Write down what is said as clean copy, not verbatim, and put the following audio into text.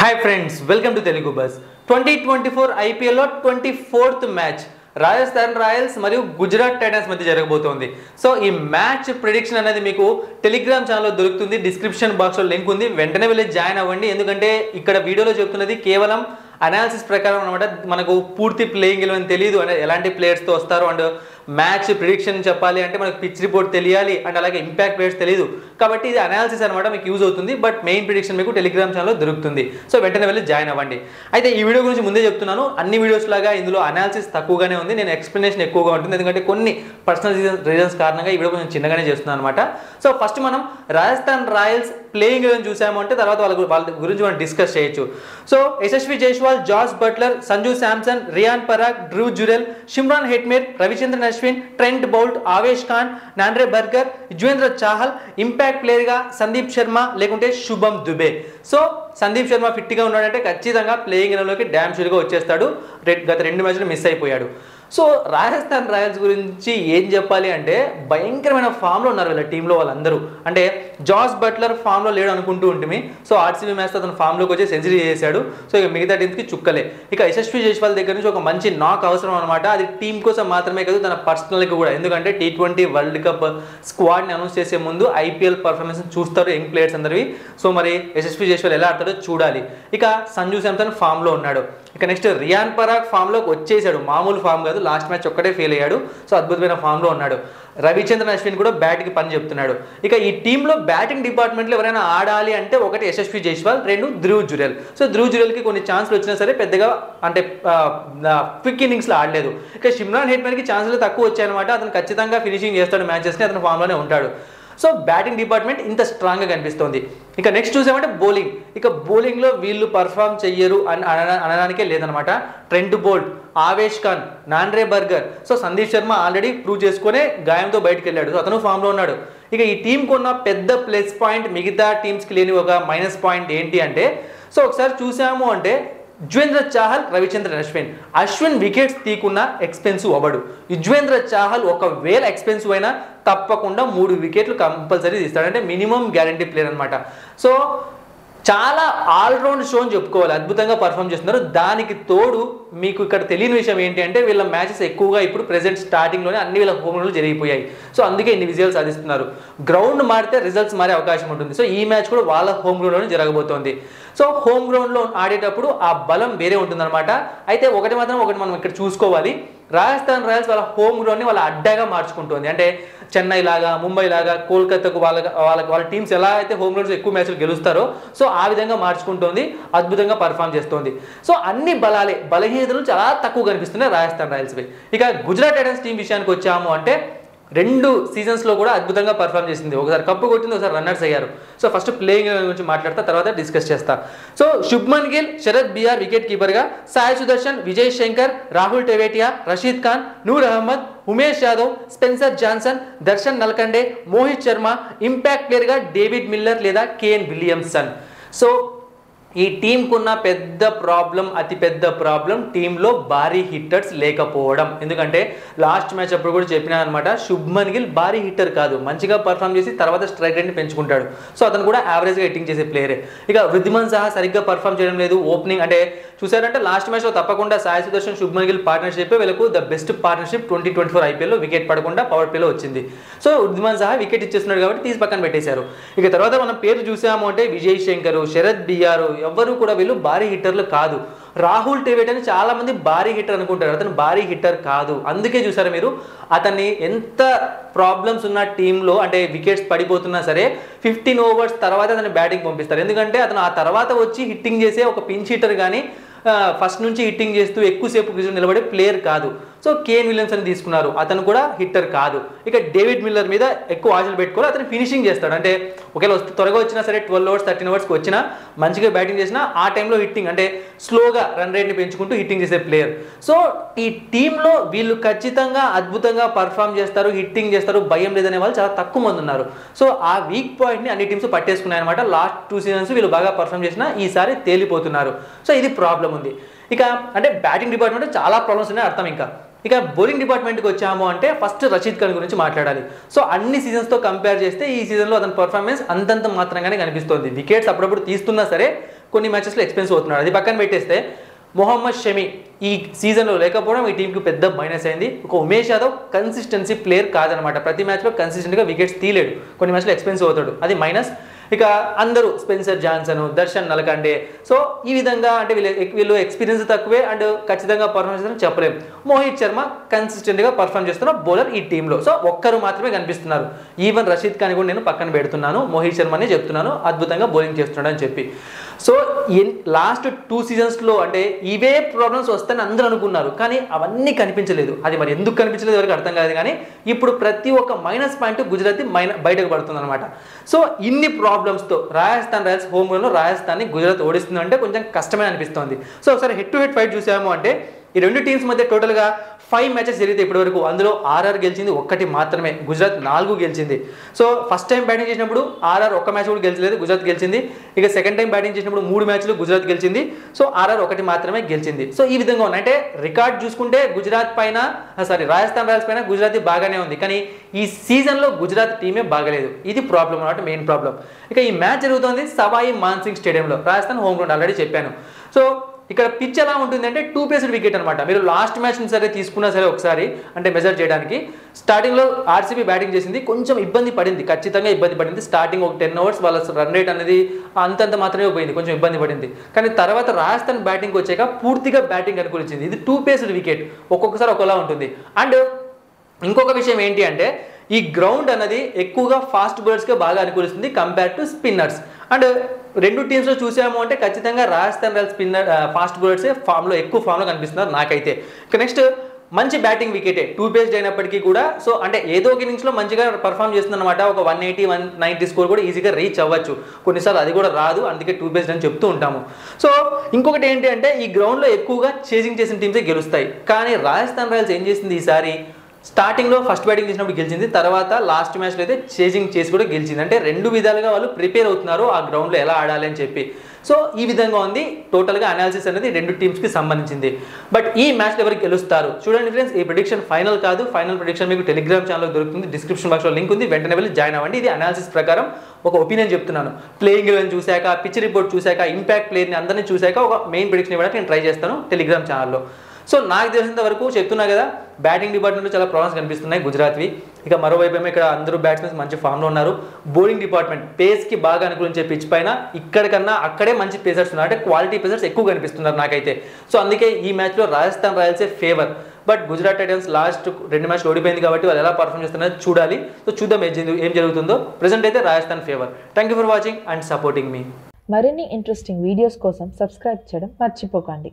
Hi friends, welcome to Telugu bus. 2024 ఐపీఎల్లో 24th match Rajasthan Royals మరియు Gujarat Titans మధ్య జరగబోతోంది. సో ఈ మ్యాచ్ ప్రిడిక్షన్ అనేది మీకు టెలిగ్రామ్ ఛానల్లో దొరుకుతుంది. డిస్క్రిప్షన్ బాక్స్లో లింక్ ఉంది, వెంటనే వెళ్ళి జాయిన్ అవ్వండి. ఎందుకంటే ఇక్కడ వీడియోలో చెప్తున్నది కేవలం అనాలిసిస్ ప్రకారం అనమాట. మనకు పూర్తి ప్లేయింగ్ ఎలెవెన్ తెలియదు, అంటే ఎలాంటి ప్లేయర్స్తో వస్తారు అండ్ మ్యాచ్ ప్రిడిక్షన్ చెప్పాలి అంటే మనకు పిచ్ రిపోర్ట్ తెలియాలి అండ్ అలాగే ఇంపాక్ట్ ప్లేయర్స్ తెలియదు. కాబట్టి ఇది అనాలిసిస్ అనమాట, మీకు యూజ్ అవుతుంది. బట్ మెయిన్ ప్రిడిక్షన్ మీకు టెలిగ్రామ్ ఛానల్లో దొరుకుతుంది. సో వెంటనే వెళ్ళి జాయిన్ అవ్వండి. అయితే ఈ వీడియో గురించి ముందే చెప్తున్నాను, అన్ని వీడియోస్ లాగా ఇందులో అనాలిసిస్ తక్కువగానే ఉంది, నేను ఎక్స్ప్లెనేషన్ ఎక్కువగా ఉంటుంది. ఎందుకంటే కొన్ని పర్సనల్ రీజన్స్ కారణంగా ఈ వీడియో కొంచెం చిన్నగానే చేస్తున్నాను అనమాట. సో ఫస్ట్ మనం రాజస్థాన్ రాయల్స్ ప్లేయింగ్ ఎలెవెన్ చూసాము అంటే తర్వాత వాళ్ళ గురించి మనం డిస్కస్ చేయొచ్చు. So Yashasvi Jaiswal, Jos Buttler, Sanju Samson, Riyan Parag, Dhruv Jurel, Shimron Hetmyer, Ravichandran Ashwin, Trent Boult, Avesh Khan, Nandre Burger, Yuzvendra Chahal, impact ప్లేయర్గా సందీప్ శర్మ లేకుంటే శుభం దుబే. సో సందీప్ శర్మ ఫిట్గా ఉన్నాడంటే ఖచ్చితంగా ప్లేయింగ్ ఎలెవెన్లోకి డ్యామ్ షూర్గా వచ్చేస్తాడు. గత 2 మ్యాచ్లు మిస్ అయిపోయాడు. సో రాజస్థాన్ రాయల్స్ గురించి ఏం చెప్పాలి అంటే భయంకరమైన ఫామ్లో ఉన్నారు వీళ్ళ టీంలో వాళ్ళందరూ. అంటే జాస్ బట్లర్ ఫామ్లో లేడు అనుకుంటూ ఉంటుంది. సో ఆర్సీబీ మ్యాచ్తో అతను ఫామ్లోకి వచ్చి సెంచరీ చేశాడు. సో ఇక మిగతా టీమ్స్కి చుక్కలే. ఇక యశస్వి జైస్వాల్ దగ్గర నుంచి ఒక మంచి నాక్ అవసరం అనమాట. అది టీం కోసం మాత్రమే కాదు, తన పర్సనల్కి కూడా. ఎందుకంటే T20 వరల్డ్ కప్ స్క్వాడ్ని అనౌన్స్ చేసే ముందు ఐపీఎల్ పర్ఫార్మెన్స్ చూస్తారు యంగ్ ప్లేయర్స్ అందరివి. సో మరి యశస్వి జైస్వాల్ ఎలా ఆడతాడో చూడాలి. ఇక సంజు శాంసన్ ఫామ్లో ఉన్నాడు. ఇక నెక్స్ట్ రియాన్ పరాగ్ ఫామ్లోకి వచ్చేసాడు, మామూలు ఫామ్ కాదు. లాస్ట్ మ్యాచ్ ఒక్కటే ఫెయిల్ అయ్యాడు. సో అద్భుతమైన ఫామ్లో ఉన్నాడు. రవిచంద్రన్ అశ్విన్ కూడా బ్యాట్కి పని చెప్తున్నాడు. ఇక ఈ టీంలో బ్యాటింగ్ డిపార్ట్మెంట్లో ఎవరైనా ఆడాలి అంటే ఒకటి యశస్వి జైస్వాల్, 2 ధ్రువ్ జురెల్. సో ధ్రువ్ జురెల్కి కొన్ని ఛాన్స్లు వచ్చినా సరే పెద్దగా అంటే క్విక్ ఇన్నింగ్స్లో ఆడలేదు. ఇక షిమ్రాన్ హెట్మేర్కి ఛాన్స్లు తక్కువ వచ్చాయన్నమాట. అతను ఖచ్చితంగా ఫినిషింగ్ చేస్తాడు మ్యాచెస్ని, అతను ఫామ్లోనే ఉంటాడు. సో బ్యాటింగ్ డిపార్ట్మెంట్ ఇంత స్ట్రాంగ్గా కనిపిస్తోంది. ఇక నెక్స్ట్ చూసామంటే బౌలింగ్. ఇక బౌలింగ్లో వీళ్ళు పర్ఫామ్ చెయ్యరు అని అనడానికే లేదనమాట. Trent Boult, Avesh Khan, Nandre burger. So Sandeep Sharma already prove చేసుకునే గాయంతో బయటకు వెళ్ళాడు. సో అతను ఫామ్లో ఉన్నాడు. ఇక ఈ టీంకు ఉన్న పెద్ద ప్లస్ పాయింట్ మిగతా టీమ్స్కి లేని ఒక మైనస్ పాయింట్ ఏంటి అంటే, సో ఒకసారి చూసాము అంటే యుజ్వేంద్ర చాహల్, రవిచంద్రన్ అశ్విన్ వికెట్స్ తీకున్న ఎక్స్పెన్సివ్ అవ్వడు. యుజ్వేంద్ర చాహల్ ఒకవేళ ఎక్స్పెన్సివ్ అయినా తప్పకుండా 3 వికెట్లు కంపల్సరీ తీస్తాడు. అంటే మినిమం గ్యారంటీ ప్లేయర్ అనమాట. సో చాలా ఆల్రౌండ్ షో అని చెప్పుకోవాలి, అద్భుతంగా పర్ఫామ్ చేస్తున్నారు. దానికి తోడు మీకు ఇక్కడ తెలియని విషయం ఏంటి అంటే వీళ్ళ మ్యాచెస్ ఎక్కువగా ఇప్పుడు ప్రెసెంట్ స్టార్టింగ్లోనే అన్ని వీళ్ళ హోమ్ గ్రౌండ్లో జరిగిపోయాయి. సో అందుకే ఇన్ని విజయాలు సాధిస్తున్నారు. గ్రౌండ్ మారితే రిజల్ట్స్ మారే అవకాశం ఉంటుంది. సో ఈ మ్యాచ్ కూడా వాళ్ళ హోమ్ గ్రౌండ్లోనే జరగబోతోంది. సో హోమ్ గ్రౌండ్లో ఆడేటప్పుడు ఆ బలం వేరే ఉంటుందన్నమాట. అయితే ఒకటి మనం ఇక్కడ చూసుకోవాలి, రాజస్థాన్ రాయల్స్ వాళ్ళ హోమ్ గ్రౌండ్ని వాళ్ళ అడ్డాగా మార్చుకుంటుంది. అంటే చెన్నై లాగా, ముంబై లాగా, కోల్కతాకు వాళ్ళ టీమ్స్ ఎలా అయితే హోమ్ గ్రౌండ్స్ ఎక్కువ మ్యాచ్లు గెలుస్తారో సో ఆ విధంగా మార్చుకుంటోంది, అద్భుతంగా పర్ఫామ్ చేస్తోంది. సో అన్ని బలహీనతలు చాలా తక్కువ కనిపిస్తున్నాయి రాజస్థాన్ రాయల్స్పై. ఇక గుజరాత్ టైటన్స్ టీం విషయానికి వచ్చాము అంటే 2 సీజన్స్లో కూడా అద్భుతంగా పర్ఫామ్ చేసింది. ఒకసారి కప్పు కొట్టింది, ఒకసారి రన్నర్స్ అయ్యారు. సో ఫస్ట్ ప్లేయింగ్ గురించి మాట్లాడతా, తర్వాత డిస్కస్ చేస్తా. So Shubman Gill, Sharath B R wicket కీపర్గా, Sai Sudharsan, Vijay Shankar, Rahul Tewatia, Rashid Khan, Noor Ahmad, Umesh Yadav, Spencer Johnson, Darshan Nalkande, Mohit Sharma, impact ప్లేయర్గా డేవిడ్ మిల్లర్ లేదా కేన్ విలియమ్సన్. సో ఈ టీంకున్న అతిపెద్ద ప్రాబ్లం టీంలో భారీ హిట్టర్స్ లేకపోవడం. ఎందుకంటే లాస్ట్ మ్యాచ్ అప్పుడు కూడా చెప్పినాను అనమాట, శుభ్మన్ గిల్ భారీ హిట్టర్ కాదు, మంచిగా పర్ఫామ్ చేసి తర్వాత స్ట్రైక్ రేట్ని పెంచుకుంటాడు. సో అతను కూడా యావరేజ్గా హిట్టింగ్ చేసే ప్లేయరే. ఇక వృద్ధిమన్ సహా సరిగ్గా పర్ఫామ్ చేయడం లేదు. ఓపెనింగ్ అంటే చూసారంటే లాస్ట్ మ్యాచ్లో తప్పకుండా సాయి సుదర్శన్, శుభ్మన్ గిల్ పార్ట్నర్షిప్ వీళ్ళకు ద బెస్ట్ పార్ట్నర్షిప్ 2024 ఐపీఎల్లో. వికెట్ పడకుండా పవర్ ప్లేలో వచ్చింది. సో వృద్ధిమన్ సహా వికెట్ ఇచ్చేస్తున్నాడు కాబట్టి తీసి పక్కన పెట్టేశారు. ఇక తర్వాత మనం పేరు చూసాము అంటే విజయ్ శంకర్, శరద్ బిఆర్, ఎవ్వరూ కూడా వీళ్ళు భారీ హిట్టర్లు కాదు. రాహుల్ టెవేట్ అని చాలా మంది భారీ హిట్టర్ అనుకుంటారు, అతను భారీ హిట్టర్ కాదు. అందుకే చూసారా మీరు, అతన్ని ఎంత ప్రాబ్లమ్స్ ఉన్న టీంలో అంటే వికెట్స్ పడిపోతున్నా సరే 15 ఓవర్స్ తర్వాత అతన్ని బ్యాటింగ్ పంపిస్తారు. ఎందుకంటే అతను ఆ తర్వాత వచ్చి హిట్టింగ్ చేసే ఒక పించ్ హిట్టర్ కానీ ఫస్ట్ నుంచి హిట్టింగ్ చేస్తూ ఎక్కువసేపు క్రికెట్ నిలబడే ప్లేయర్ కాదు. సో కేన్ విలియమ్సన్ తీసుకున్నారు, అతను కూడా హిట్టర్ కాదు. ఇక డేవిడ్ మిల్లర్ మీద ఎక్కువ ఆశలు పెట్టుకోవాలి, అతను ఫినిషింగ్ చేస్తాడు. అంటే ఒకవేళ త్వరగా వచ్చినా సరే 12 ఓవర్స్ 13 ఓవర్స్కి వచ్చినా మంచిగా బ్యాటింగ్ చేసినా ఆ టైంలో హిట్టింగ్ అంటే స్లోగా రన్ రేట్ని పెంచుకుంటూ హిట్టింగ్ చేసే ప్లేయర్. సో ఈ టీంలో వీళ్ళు ఖచ్చితంగా అద్భుతంగా పర్ఫామ్ చేస్తారు, హిట్టింగ్ చేస్తారు, భయం లేదనే వాళ్ళు చాలా తక్కువ మంది ఉన్నారు. సో ఆ వీక్ పాయింట్ని అన్ని టీమ్స్ పట్టేసుకున్నాయి అనమాట. లాస్ట్ 2 సీజన్స్ వీళ్ళు బాగా పర్ఫామ్ చేసినా ఈసారి తేలిపోతున్నారు. సో ఇది ప్రాబ్లం ఉంది. ఇక అంటే బ్యాటింగ్ డిపార్ట్మెంట్ చాలా ప్రాబ్లమ్స్ ఉన్నాయి అర్థం. ఇక బౌలింగ్ డిపార్ట్మెంట్కి వచ్చాము అంటే ఫస్ట్ రషీద్ ఖాన్ గురించి మాట్లాడాలి. సో అన్ని సీజన్స్తో కంపేర్ చేస్తే ఈ సీజన్లో అతని పర్ఫార్మెన్స్ అంతంత మాత్రంగానే కనిపిస్తోంది. వికెట్స్ అప్పుడప్పుడు తీస్తున్నా సరే కొన్ని మ్యాచెస్లో ఎక్స్పెన్సివ్ అవుతున్నాడు. అది పక్కన పెట్టేస్తే మొహమ్మద్ షమి ఈ సీజన్లో లేకపోవడం ఈ టీంకి పెద్ద మైనస్ అయింది. ఒక ఉమేష్ యాదవ్ కన్సిస్టెన్సీ ప్లేయర్ కాదనమాట, ప్రతి మ్యాచ్లో కన్సిస్టెంట్గా వికెట్స్ తీయలేడు, కొన్ని మ్యాచ్లో ఎక్స్పెన్సివ్ అవుతాడు, అది మైనస్. ఇక అందరూ Spencer Johnson, Darshan Nalkande, so ఈ విధంగా అంటే వీళ్ళు ఎక్స్పీరియన్స్ తక్కువే అండ్ ఖచ్చితంగా పర్ఫార్మ్ చేస్తారని చెప్పలేము. మోహిత్ శర్మ కన్సిస్టెంట్గా పర్ఫార్మ్ చేస్తున్న బౌలర్ ఈ టీంలో, సో ఒక్కరు మాత్రమే కనిపిస్తున్నారు. ఈవెన్ రషీద్ ఖాన్ కూడా నేను పక్కన పెడుతున్నాను, మోహిత్ శర్మనే చెప్తున్నాను అద్భుతంగా బౌలింగ్ చేస్తున్నాడు అని చెప్పి. సో లాస్ట్ 2 సీజన్స్లో అంటే ఇవే ప్రాబ్లమ్స్ వస్తాయని అందరూ అనుకున్నారు, కానీ అవన్నీ కనిపించలేదు. అది మరి ఎందుకు కనిపించలేదు వరకు అర్థం కాదు, కానీ ఇప్పుడు ప్రతి ఒక్క మైనస్ పాయింట్ గుజరాత్ బయటకు పడుతుంది అనమాట. సో ఇన్ని ప్రాబ్లమ్స్తో రాజస్థాన్ రాయల్స్ హోమ్ గ్రౌండ్లో రాజస్థాన్ని గుజరాత్ ఓడిస్తుంది అంటే కొంచెం కష్టమే అనిపిస్తుంది. సో ఒకసారి హెడ్ టు హెడ్ ఫైట్ చూసాము అంటే ఈ రెండు టీమ్స్ మధ్య టోటల్గా 5 మ్యాచెస్ జరిగితే ఇప్పటివరకు అందులో ఆర్ఆర్ గెలిచింది 1 మాత్రమే, గుజరాత్ 4 గెలిచింది. సో ఫస్ట్ టైం బ్యాటింగ్ చేసినప్పుడు ఆర్ఆర్ 1 మ్యాచ్ కూడా గెలిచలేదు, గుజరాత్ గెలిచింది. ఇక సెకండ్ టైం బ్యాటింగ్ చేసినప్పుడు 3 మ్యాచ్లు గుజరాత్ గెలిచింది, సో ఆర్ఆర్ 1 మాత్రమే గెలిచింది. సో ఈ విధంగా ఉన్నాయి. అంటే రికార్డ్ చూసుకుంటే రాజస్థాన్ రాయల్స్ పైన గుజరాత్ బాగానే ఉంది, కానీ ఈ సీజన్లో గుజరాత్ టీమే బాగలేదు, ఇది ప్రాబ్లం అన్నమాట, మెయిన్ ప్రాబ్లం. ఇక ఈ మ్యాచ్ జరుగుతుంది సవాయి మాన్సింగ్ స్టేడియంలో, రాజస్థాన్ హోమ్ గ్రౌండ్ ఆల్రెడీ చెప్పాను. సో ఇక్కడ పిచ్ ఎలా ఉంటుంది అంటే 2 పేస్డ్ వికెట్ అనమాట. మీరు లాస్ట్ మ్యాచ్ సరే తీసుకున్నా సరే ఒకసారి అంటే మెజర్ చేయడానికి స్టార్టింగ్లో ఆర్సీబీ బ్యాటింగ్ చేసింది, కొంచెం ఇబ్బంది పడింది, ఖచ్చితంగా ఇబ్బంది పడింది. స్టార్టింగ్ ఒక 10 ఓవర్స్ వాళ్ళ రన్ రేట్ అనేది అంతంత మాత్రమే పోయింది, కొంచెం ఇబ్బంది పడింది. కానీ తర్వాత రాజస్థాన్ బ్యాటింగ్ వచ్చాక పూర్తిగా బ్యాటింగ్ అనుకూలించింది. ఇది 2 పేస్డ్ వికెట్, ఒక్కొక్కసారి ఒకలా ఉంటుంది. అండ్ ఇంకొక విషయం ఏంటి అంటే ఈ గ్రౌండ్ అనేది ఎక్కువగా ఫాస్ట్ బౌలర్స్కే బాగా అనుకూలిస్తుంది కంపేర్ టు స్పిన్నర్స్. అండ్ రెండు టీమ్స్లో చూసాము అంటే ఖచ్చితంగా రాజస్థాన్ రాయల్స్ ఫాస్ట్ బౌలర్సే ఎక్కువ ఫామ్లో కనిపిస్తున్నారు నాకైతే. ఇక నెక్స్ట్ మంచి బ్యాటింగ్ వికెటే, 2 పేస్డ్ అయినప్పటికీ కూడా సో అంటే ఏదో ఒక ఇన్నింగ్స్లో మంచిగా పర్ఫామ్ చేస్తుంది అనమాట. ఒక 180, 190 స్కోర్ కూడా ఈజీగా రీచ్ అవ్వచ్చు, కొన్నిసార్లు అది కూడా రాదు, అందుకే 2 పేస్డ్ అని చెప్తూ ఉంటాము. సో ఇంకొకటి ఏంటి అంటే ఈ గ్రౌండ్లో ఎక్కువగా చేసింగ్ చేసిన టీమ్సే గెలుస్తాయి, కానీ రాజస్థాన్ రాయల్స్ ఏం చేసింది ఈసారి స్టార్టింగ్లో ఫస్ట్ బ్యాటింగ్ చేసినప్పుడు గెలిచింది, తర్వాత లాస్ట్ మ్యాచ్లో అయితే చేసింగ్ చేసి కూడా గెలిచింది. అంటే 2 విధాలుగా వాళ్ళు ప్రిపేర్ అవుతున్నారు ఆ గ్రౌండ్లో ఎలా ఆడాలి అని చెప్పి. సో ఈ విధంగా ఉంది టోటల్గా అనాలిసిస్ అనేది 2 టీమ్స్కి సంబంధించింది. బట్ ఈ మ్యాచ్లో ఎవరికి గెలుస్తారు చూడండి ఫ్రెండ్స్. ఈ ప్రిడిక్షన్ ఫైనల్ కాదు, ఫైనల్ ప్రిడిక్షన్ మీకు టెలిగ్రామ్ ఛానల్లో దొరుకుతుంది, డిస్క్రిప్షన్ బాక్స్లో లింక్ ఉంది, వెంటనే వెళ్ళి జాయిన్ అవ్వండి. ఇది అనాలిసిస్ ప్రకారం ఒక ఒపీనియన్ చెప్తున్నాను. ప్లేయింగ్ ఎలెవెన్ చూశాక, పిచ్ రిపోర్ట్ చూశాక, ఇంపాక్ట్ ప్లేయర్ని అందరినీ చూశాక ఒక మెయిన్ ప్రిడిక్షన్ ఇవ్వడానికి నేను ట్రై చేస్తాను టెలిగ్రామ్ ఛానల్లో. సో నాకు తెలిసినంత వరకు చెప్తున్నా కదా, బ్యాటింగ్ డిపార్ట్మెంట్లో చాలా ప్రాబ్లమ్స్ కనిపిస్తున్నాయి గుజరాత్వి. ఇక మరోవైపు ఏమో ఇక్కడ అందరూ బ్యాట్స్మెన్స్ మంచి ఫామ్లో ఉన్నారు. బౌలింగ్ డిపార్ట్మెంట్ పేస్కి బాగా అనుకూలించే పిచ్ పైన ఇక్కడికన్నా అక్కడే మంచి పేసర్స్ ఉన్నారు, అంటే క్వాలిటీ పేసర్స్ ఎక్కువ కనిపిస్తున్నారు నాకైతే. సో అందుకే ఈ మ్యాచ్లో రాజస్థాన్ రాయల్సే favour. But Gujarat Titans last 2 మ్యాచ్లు ఓడిపోయింది కాబట్టి వాళ్ళు ఎలా పర్ఫామ్ చేస్తున్నారో చూడాలి. సో చూద్దాం ఏం జరుగుతుందో. ప్రెసెంట్ అయితే Rajasthan favour. Thank you for watching and supporting మీ. మరిన్ని ఇంట్రెస్టింగ్ వీడియోస్ కోసం సబ్స్క్రైబ్ చేయడం మర్చిపోకండి.